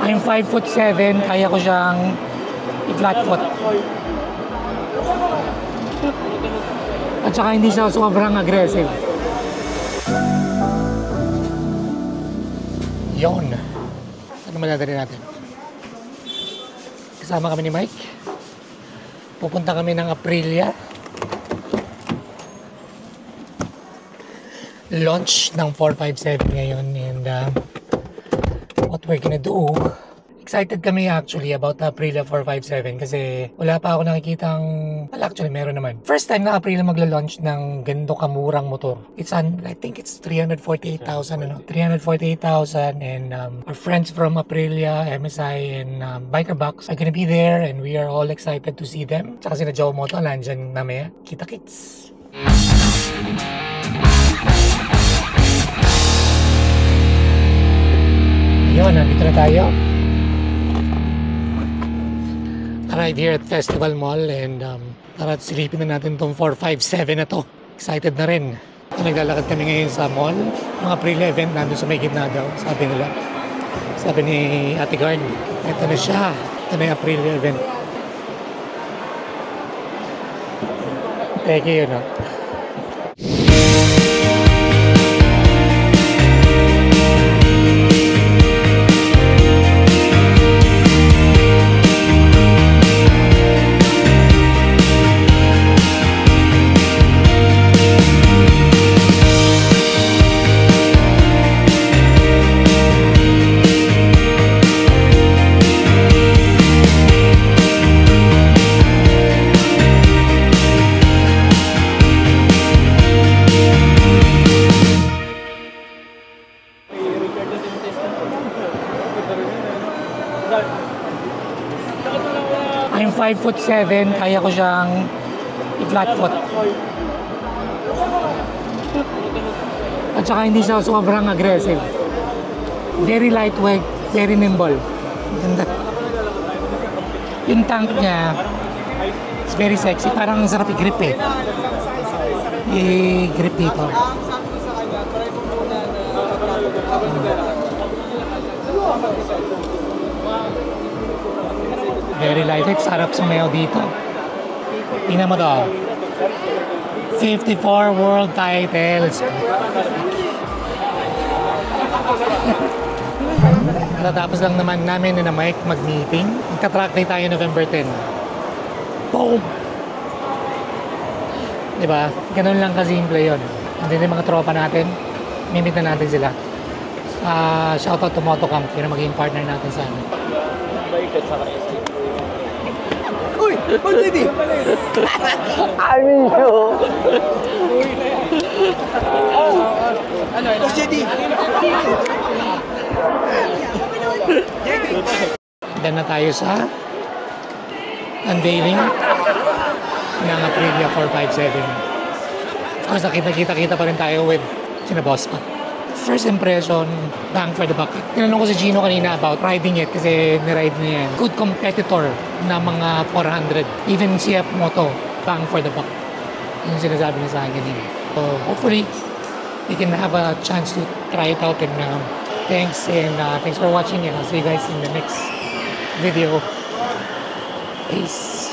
I'm 5'7", kaya ko siyang i-flat foot. At saka hindi siya sobrang aggressive. Yon. Ano madadali natin? Kasama kami ni Mike. Pupunta kami ng Aprilia. Launch ng 457 ngayon, and what we're gonna do, excited kami actually about the Aprilia 457 kasi wala pa ako nakikitang, well actually meron naman. First time na Aprilia magla-launch ng ganito kamurang motor. It's I think it's 348,000 348,000, and our friends from Aprilia, MSI, and Biker Box are gonna be there, and we are all excited to see them. Tsaka sina Joe Moto, nandyan mamaya. Kita-kits! Yun, nandito na tayo. Arrive here at Festival Mall, and tara silipin na natin tong 457 na to. Excited na rin. Naglalakad kami ngayon sa mall. Mga Aprilia event nandun sa may gitna daw, sabi nila. Sabi ni Ate Garn. Ito na siya. Ito na yung Aprilia event. Thank you, no? I'm 5'7", kaya ko siyang i-flat foot. At saka hindi siya sobrang aggressive. Very lightweight, very nimble. Ganda. Yung tank niya, it's very sexy. Parang sarap i-grip eh. I-grip dito. Very lightweight, sarap sumayaw dito. Tingnan mo to. 54 world titles. Natapos lang naman namin na Mike mag-meeting. Magka-track day tayo November 10. Boom! Diba? Ganun lang kasimple yun. Hindi yung mga tropa natin. Mimit na natin sila. Shoutout to Motocamp. Yun ang magiging partner natin sa amin. Uy! Ba't hindi? Amigo! Ano? JD! Dan na tayo sa unveiling ng Aprilia 457. Of course, nakita-kita pa rin tayo with sina Boss pa. First impression, bang for the buck. Tinanong ko si Gino kanina about riding it kasi niride niya yan. Good competitor na mga 400. Even CF Moto, bang for the buck. Yung sinasabi niya sa akin kanina. So hopefully, we can have a chance to try it out, and thanks for watching, and I'll see you guys in the next video. Peace.